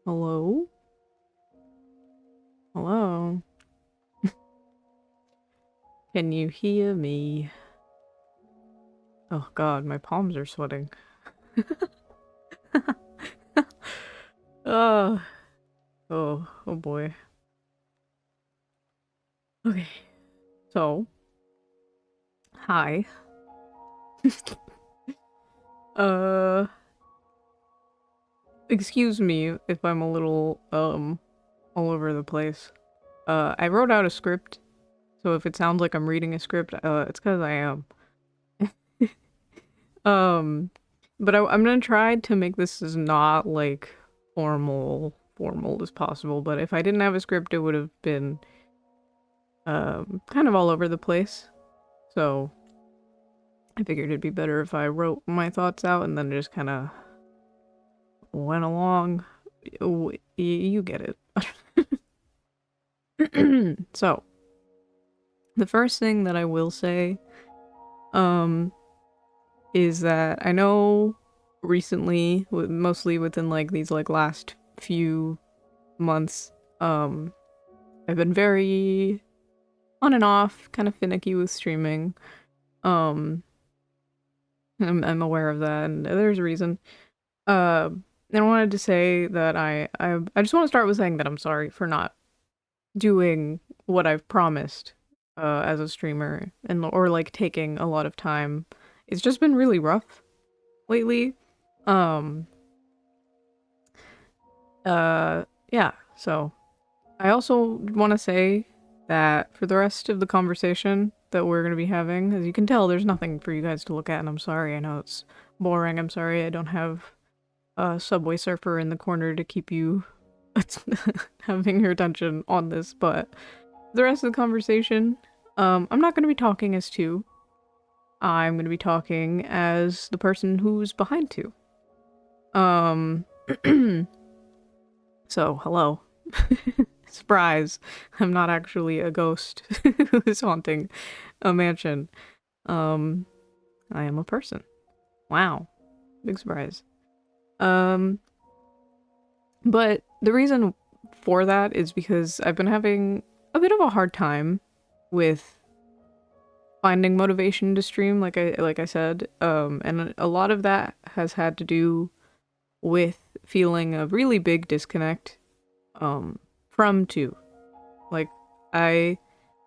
Hello? Hello? Can you hear me? Oh god, my palms are sweating. Oh, oh boy. Okay, so, hi. Uh, excuse me if I'm a little, all over the place. I wrote out a script, so if it sounds like I'm reading a script, it's because I am. Um, but I'm gonna try to make this as not, like, formal as possible, but if I didn't have a script, it would have been, kind of all over the place. So, I figured it'd be better if I wrote my thoughts out and then just kind of went along. You get it. So, the first thing that I will say, um, is that I know recently, mostly within like these like last few months, I've been very on and off, kind of finicky with streaming. Um, I'm aware of that, and there's a reason. Uh, and I wanted to say that I just want to start with saying that I'm sorry for not doing what I've promised as a streamer and or like taking a lot of time. It's just been really rough lately. Um yeah, so I also want to say that for the rest of the conversation that we're going to be having, as you can tell, there's nothing for you guys to look at, and I'm sorry. I know it's boring. I'm sorry I don't have a Subway Surfer in the corner to keep you having your attention on this, but the rest of the conversation, I'm not going to be talking as two. I'm going to be talking as the person who's behind two. Um, so, hello. Surprise. I'm not actually a ghost who is haunting a mansion. Um, I am a person. Wow. Big surprise. Um, but the reason for that is because I've been having a bit of a hard time with finding motivation to stream, like I said, and a lot of that has had to do with feeling a really big disconnect from two. Like I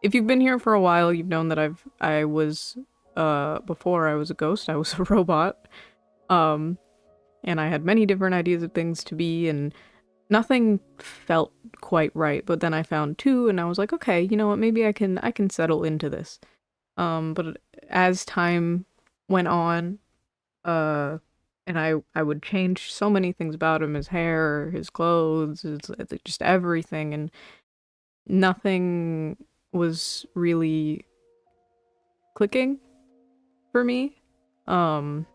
if you've been here for a while, you've known that I was before I was a ghost, I was a robot. Um and I had many different ideas of things to be, and nothing felt quite right, but then I found two and I was like, okay, you know what, maybe I can settle into this. But as time went on, uh, and I would change so many things about him, his hair, his clothes, just everything, and nothing was really clicking for me. Um,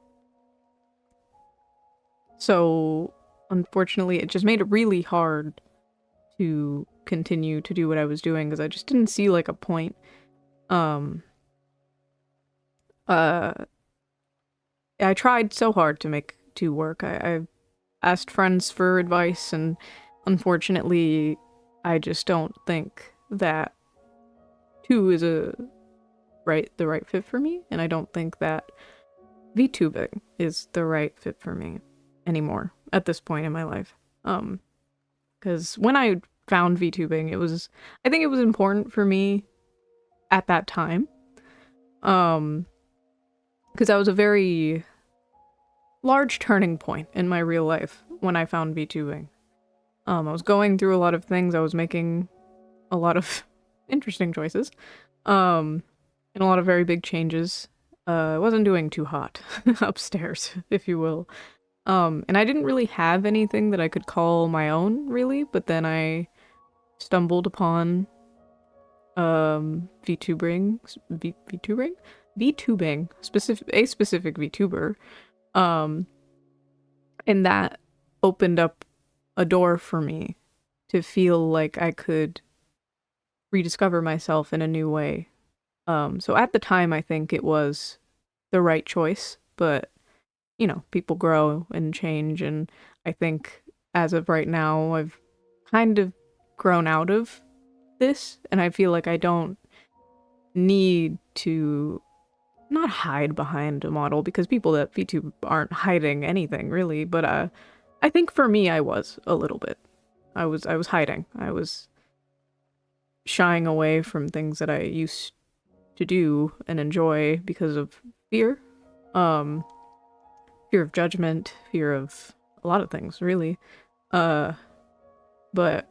so unfortunately, it just made it really hard to continue to do what I was doing because I just didn't see like a point. Um, uh, I tried so hard to make two work. I asked friends for advice, and unfortunately, I just don't think that two is the right fit for me, and I don't think that vtubing is the right fit for me anymore at this point in my life. Because when I found vtubing, I think it was important for me at that time. Because that was a very large turning point in my real life when I found VTubing. I was going through a lot of things. I was making a lot of interesting choices, um, and a lot of very big changes. I wasn't doing too hot upstairs, if you will. And I didn't really have anything that I could call my own, really. But then I stumbled upon VTubing, VTubing, VTubing, a specific VTuber, um, and that opened up a door for me to feel like I could rediscover myself in a new way. So at the time, I think it was the right choice, but you know, people grow and change, and I think as of right now, I've kind of grown out of this, and I feel like I don't need to not hide behind a model because people at VTube aren't hiding anything really, but I think for me I was a little bit. I was hiding. I was shying away from things that I used to do and enjoy because of fear. Um Fear of judgment, fear of a lot of things, really. Uh but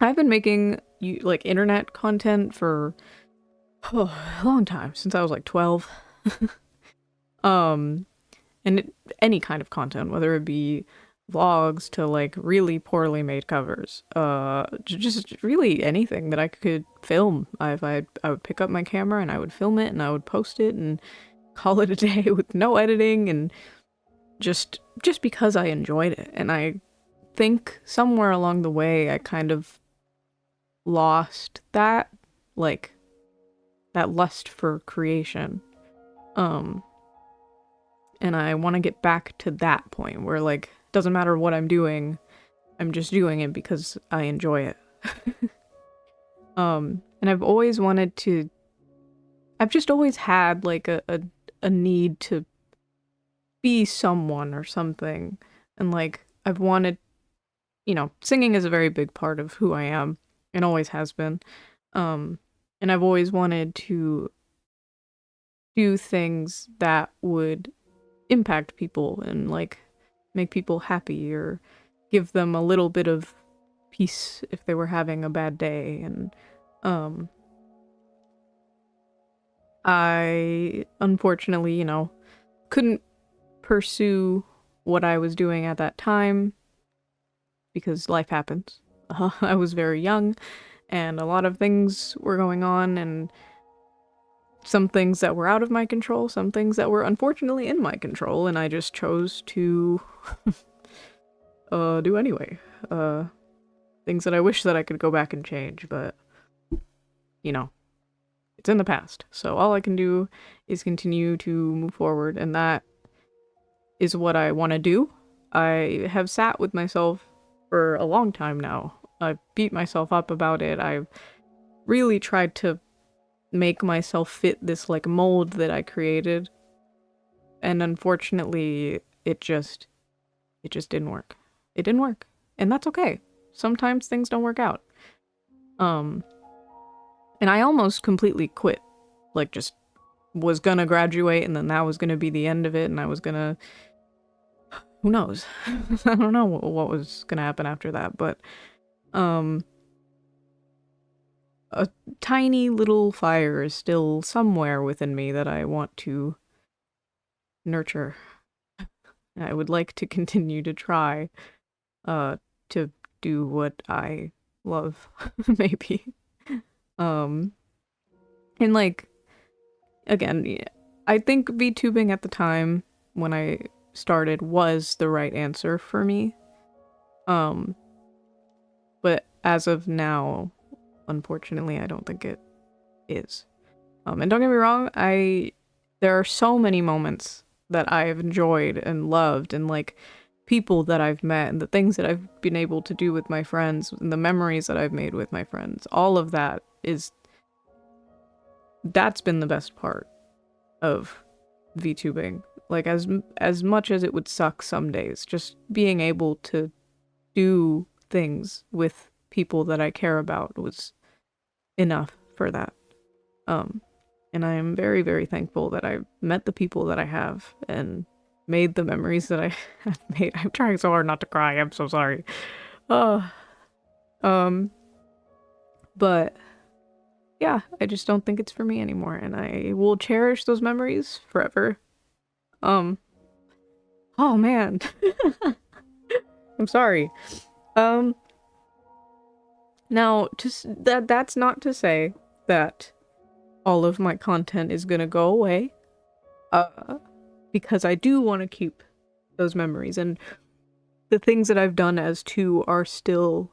I've been making like internet content for a long time, since I was like 12. um and any kind of content, whether it be vlogs to like really poorly made covers, just really anything that I could film. I would pick up my camera and I would film it and I would post it and call it a day with no editing, and just because I enjoyed it. And I think somewhere along the way I kind of lost that, like, that lust for creation. um and I want to get back to that point where, like, doesn't matter what I'm doing, I'm just doing it because I enjoy it. And I've just always had like a need to be someone or something. And like I've wanted, singing is a very big part of who I am and always has been. Um and I've always wanted to do things that would impact people and like make people happy or give them a little bit of peace if they were having a bad day. And um I unfortunately, couldn't pursue what I was doing at that time because life happens. I was very young and a lot of things were going on, and some things that were out of my control, some things that were unfortunately in my control, and I just chose to do anyway. Things that I wish that I could go back and change, but you know, it's in the past. So all I can do is continue to move forward, and that is what I want to do. I have sat with myself for a long time now. I've beat myself up about it. I've really tried to make myself fit this like mold that I created. And unfortunately, it just didn't work. It didn't work. And that's okay. Sometimes things don't work out. Um and I almost completely quit. Like, just was gonna graduate and then that was gonna be the end of it, and I was gonna, who knows? I don't know what was gonna happen after that, but um a tiny little fire is still somewhere within me that I want to nurture. I would like to continue to try to do what I love, maybe. Um and like, again, yeah, I think VTubing at the time when I started was the right answer for me. Um but as of now, unfortunately, I don't think it is. And don't get me wrong, there are so many moments that I've enjoyed and loved, and like people that I've met and the things that I've been able to do with my friends and the memories that I've made with my friends. All of that's been the best part of VTubing. Like, as much as it would suck some days, just being able to do things with people that I care about was enough for that. And I am very, very thankful that I met the people that I have and made the memories that I have made. I'm trying so hard not to cry. I'm so sorry. Uh, um, but yeah, I just don't think it's for me anymore, and I will cherish those memories forever. Um, oh man, I'm sorry. Um, Now, just that's not to say that all of my content is gonna go away. Uh, because I do want to keep those memories, and the things that I've done as two are still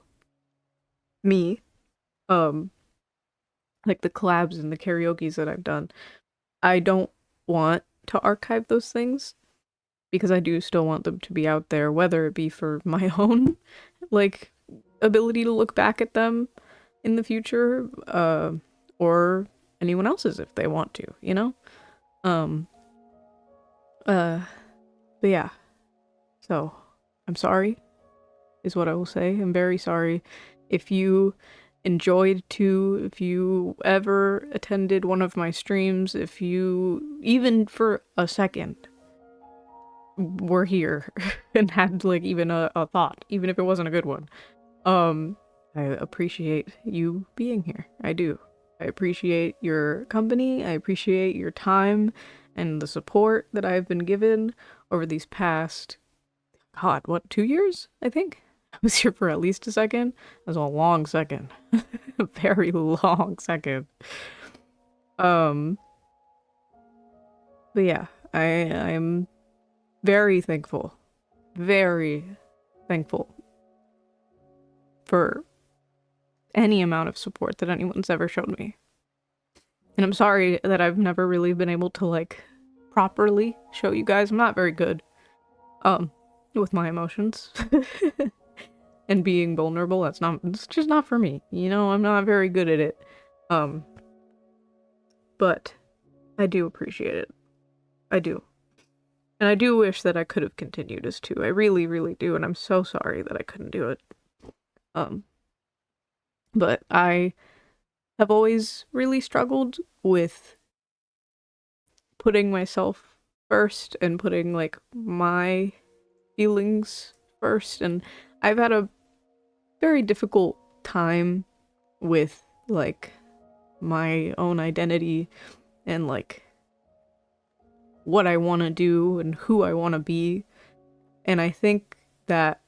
me. Um, like the collabs and the karaoke's that I've done. I don't want to archive those things. because I do still want them to be out there, whether it be for my own, like, ability to look back at them in the future, or anyone else's if they want to, you know? Um, uh, but yeah, so I'm sorry, is what I will say. I'm very sorry if you enjoyed if you ever attended one of my streams, if you, even for a second, were here and had, like, even a thought, even if it wasn't a good one. I appreciate you being here. I do. I appreciate your company. I appreciate your time and the support that I've been given over these past, God, what, 2 years? I think I was here for at least a second. That was a long second, a very long second. But yeah, I'm very thankful for any amount of support that anyone's ever shown me. And I'm sorry that I've never really been able to, like, properly show you guys. I'm not very good with my emotions. And being vulnerable, it's just not for me. You know, I'm not very good at it. But I do appreciate it. I do. And I do wish that I could have continued as two. I really, really do, and I'm so sorry that I couldn't do it. But I have always really struggled with putting myself first and putting, like, my feelings first, and I've had a very difficult time with, like, my own identity and, like, what I want to do and who I want to be. And I think that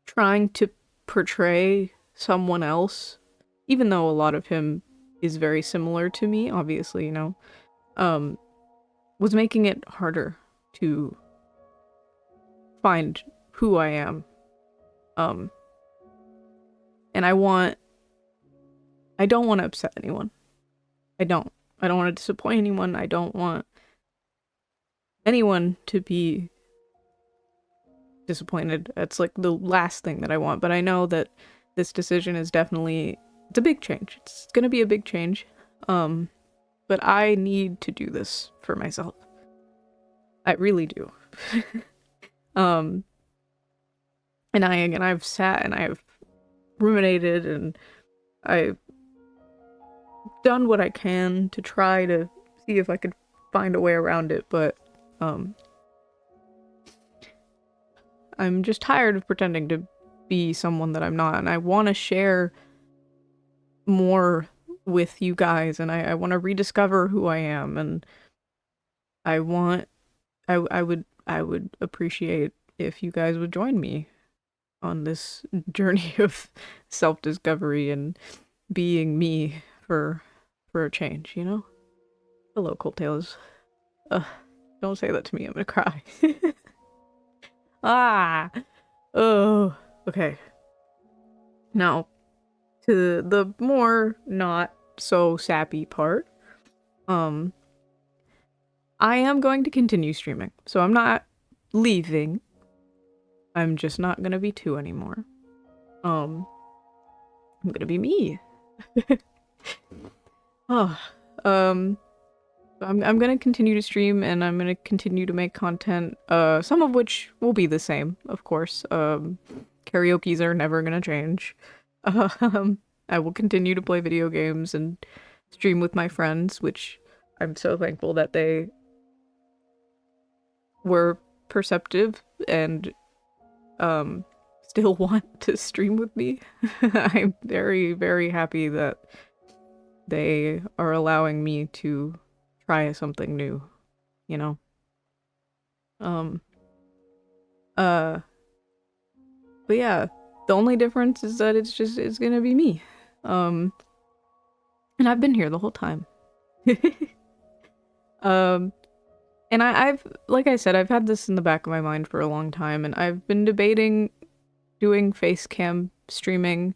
trying to portray someone else, even though a lot of him is very similar to me, obviously, you know, was making it harder to find who I am. And I don't want to upset anyone. I don't want to disappoint anyone. I don't want anyone to be disappointed. That's, like, the last thing that I want. But I know that this decision is definitely, it's a big change. It's gonna be a big change. But I need to do this for myself. I really do. And I've sat and I've ruminated and I've done what I can to try to see if I could find a way around it, but I'm just tired of pretending to be someone that I'm not, and I want to share more with you guys, and I want to rediscover who I am, and I would appreciate if you guys would join me on this journey of self-discovery and being me for a change, you know? Hello, Coattails. Don't say that to me, I'm gonna cry. Ah! Oh, okay. Now, to the more not so sappy part, I am going to continue streaming, so I'm not leaving. I'm just not gonna be two anymore. I'm gonna be me. Oh, I'm gonna continue to stream and I'm gonna continue to make content, some of which will be the same, of course. Karaokes are never gonna change. I will continue to play video games and stream with my friends, which I'm so thankful that they were perceptive and still want to stream with me. I'm very, very happy that they are allowing me to try something new, you know? But yeah, the only difference is that it's gonna be me. And I've been here the whole time. And I've, like I said, I've had this in the back of my mind for a long time, and I've been debating doing face cam streaming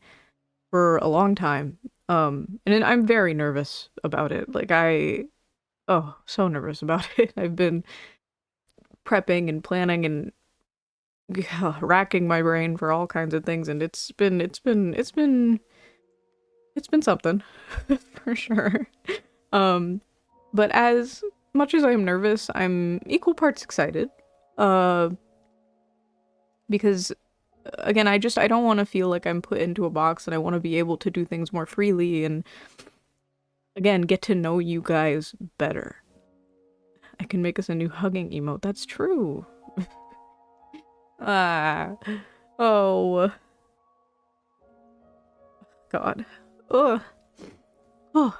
for a long time. And I'm very nervous about it. Like, oh, so nervous about it. I've been prepping and planning and racking my brain for all kinds of things, and it's been something for sure. But as much as I am nervous, I'm equal parts excited. Uh, because again, I don't want to feel like I'm put into a box, and I want to be able to do things more freely and again get to know you guys better. I can make us a new hugging emote. That's true. Ah. Oh. God. Ugh. Oh.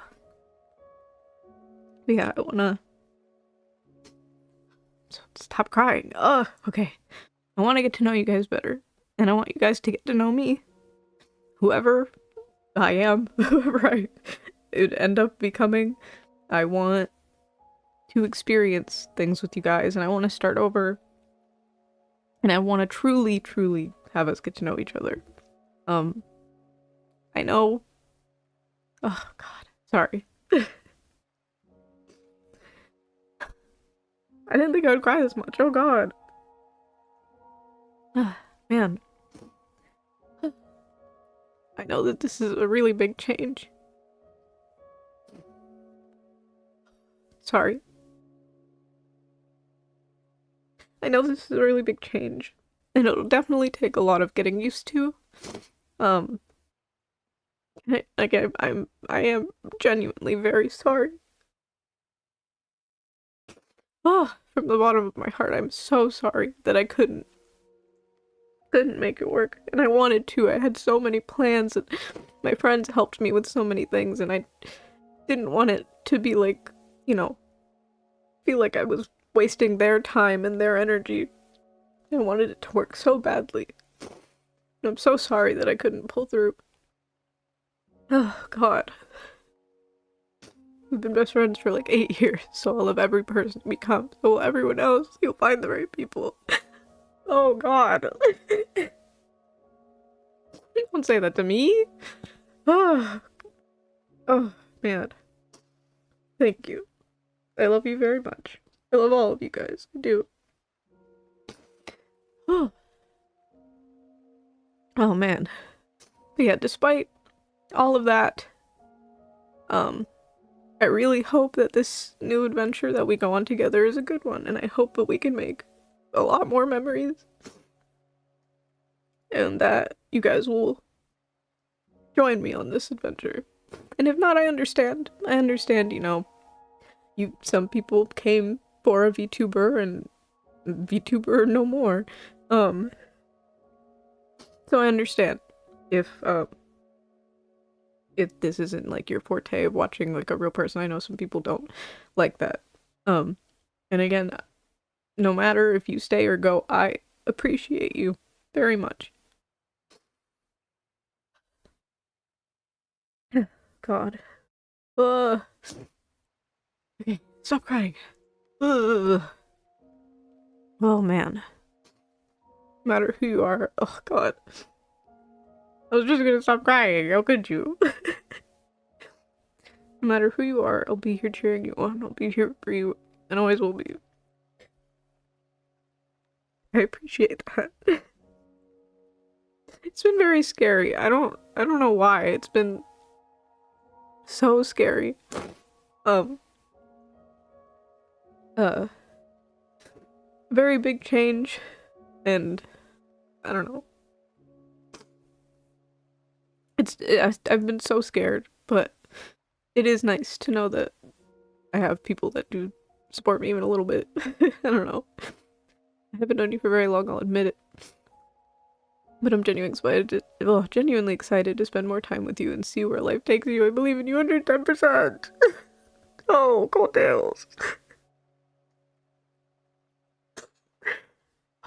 Yeah, I wanna stop crying. Ugh. Okay. I want to get to know you guys better. And I want you guys to get to know me. Whoever I am, whoever I would end up becoming, I want to experience things with you guys, and I want to start over. And I want to truly, truly have us get to know each other. I know. Oh, God. Sorry. I didn't think I would cry this much. Oh, God. Man. I know that this is a really big change. Sorry. I know this is a really big change. And it'll definitely take a lot of getting used to. Like I am genuinely very sorry. Oh, from the bottom of my heart, I'm so sorry that I couldn't make it work. And I wanted to. I had so many plans, and my friends helped me with so many things, and I didn't want it to be like, you know, feel like I was wasting their time and their energy. I wanted it to work so badly. And I'm so sorry that I couldn't pull through. Oh, God. We've been best friends for like 8 years, so I'll love every person we become. So will everyone else. You'll find the right people. Oh, God. Don't say that to me. Oh, oh, man. Thank you. I love you very much. I love all of you guys. I do. Oh, oh man. But yeah, despite all of that, I really hope that this new adventure that we go on together is a good one, and I hope that we can make a lot more memories. And that you guys will join me on this adventure. And if not, I understand. I understand, you know, some people came for a VTuber and VTuber no more. So I understand if this isn't like your forte of watching like a real person. I know some people don't like that. And again, no matter if you stay or go, I appreciate you very much. God. Okay, stop crying. Ugh. Oh man. No matter who you are. Oh God. I was just gonna stop crying. How could you? No matter who you are, I'll be here cheering you on. I'll be here for you, and always will be. I appreciate that. It's been very scary. I don't know why. It's been so scary. Very big change, and I don't know. I've been so scared, but it is nice to know that I have people that do support me even a little bit. I don't know. I haven't known you for very long, I'll admit it. But I'm genuinely excited to spend more time with you and see where life takes you. I believe in you 110%. Oh, coattails.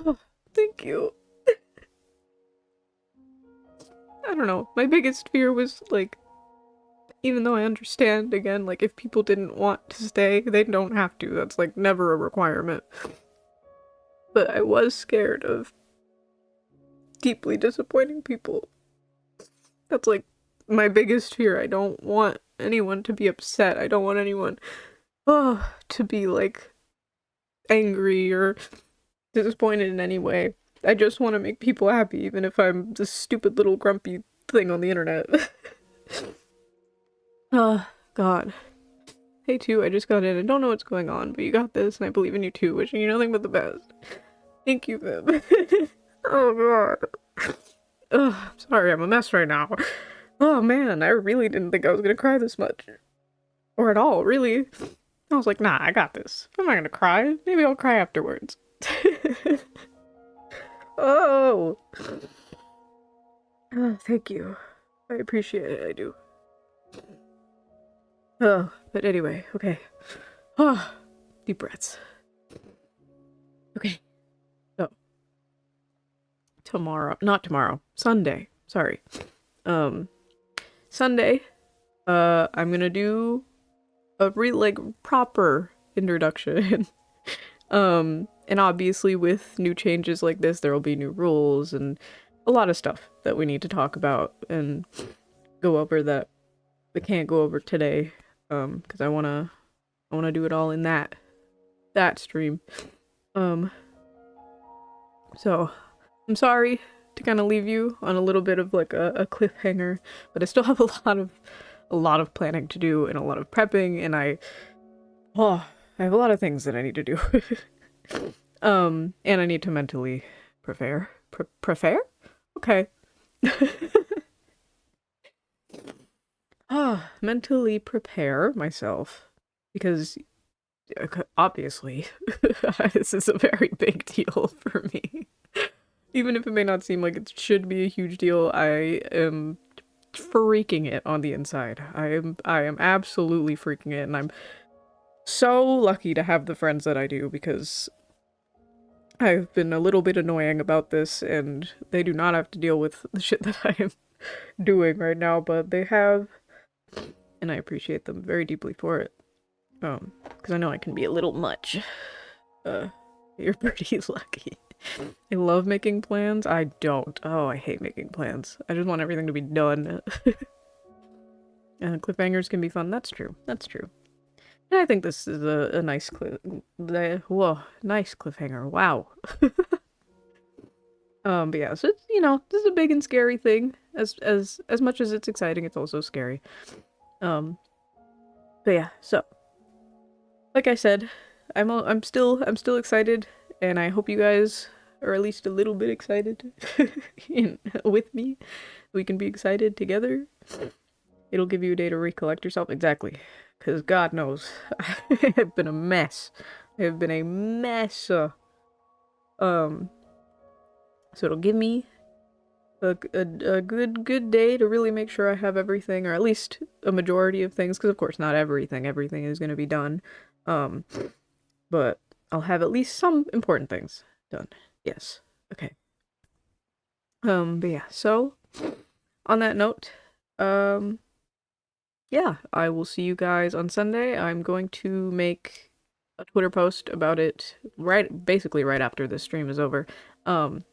Oh, thank you. I don't know. My biggest fear was, like, even though I understand, again, like, if people didn't want to stay, they don't have to. That's, like, never a requirement. But I was scared of deeply disappointing people. That's, like, my biggest fear. I don't want anyone to be upset. I don't want anyone, to be, like, angry or disappointed in any way. I just want to make people happy, even if I'm this stupid little grumpy thing on the internet. Oh, God. Hey, too, I just got in. I don't know what's going on, but you got this, and I believe in you too. Wishing you nothing but the best. Thank you, Viv. Oh, God. Ugh, I'm sorry, I'm a mess right now. Oh, man, I really didn't think I was gonna cry this much. Or at all, really. I was like, nah, I got this. I'm not gonna cry. Maybe I'll cry afterwards. Oh. Oh, thank you. I appreciate it, I do. Oh, but anyway, okay. Oh, deep breaths. Okay. So, not tomorrow, Sunday. Sorry. Sunday, I'm gonna do a proper introduction. And obviously with new changes like this, there will be new rules and a lot of stuff that we need to talk about and go over that we can't go over today. Because I wanna do it all in that stream. So I'm sorry to kind of leave you on a little bit of like a cliffhanger, but I still have a lot of planning to do and a lot of prepping, and I have a lot of things that I need to do. And I need to mentally prepare. Prepare? Okay. Mentally prepare myself, because obviously this is a very big deal for me. Even if it may not seem like it should be a huge deal, I am freaking it on the inside. I am absolutely freaking it, and I'm so lucky to have the friends that I do, because I've been a little bit annoying about this, and they do not have to deal with the shit that I am doing right now, but they have, and I appreciate them very deeply for it. Because I know I can be a little much. You're pretty lucky. I love making plans. I don't. Oh, I hate making plans. I just want everything to be done. Cliffhangers can be fun. That's true. That's true. And I think this is a nice nice cliffhanger. Wow. But yeah, so it's, this is a big and scary thing. As much as it's exciting, it's also scary. But yeah, so like I said, I'm still excited, and I hope you guys are at least a little bit excited with me. We can be excited together. It'll give you a day to recollect yourself. Exactly. Because God knows, I have been a mess. I have been a mess. So it'll give me a good day to really make sure I have everything, or at least a majority of things, because of course not everything is going to be done. But I'll have at least some important things done. Yes. Okay. But yeah, so on that note, yeah, I will see you guys on Sunday. I'm going to make a Twitter post about it basically right after this stream is over. And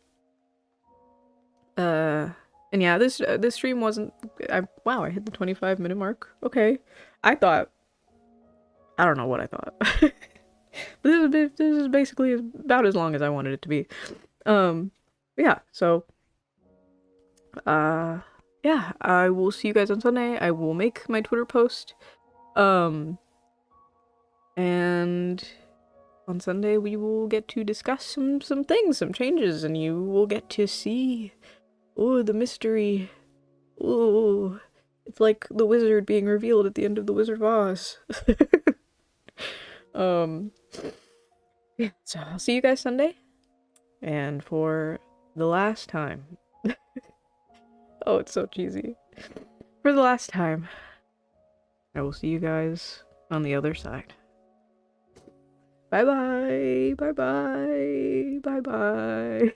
yeah, this stream wasn't. Wow, I hit the 25-minute mark. Okay, I don't know what I thought. This is basically about as long as I wanted it to be. Yeah. So, yeah, I will see you guys on Sunday. I will make my Twitter post. And on Sunday we will get to discuss some things, some changes, and you will get to see, the mystery. Ooh, it's like the wizard being revealed at the end of The Wizard of Oz. Yeah, so I'll see you guys Sunday. And for the last time, oh, it's so cheesy. For the last time, I will see you guys on the other side. Bye bye, bye bye, bye bye.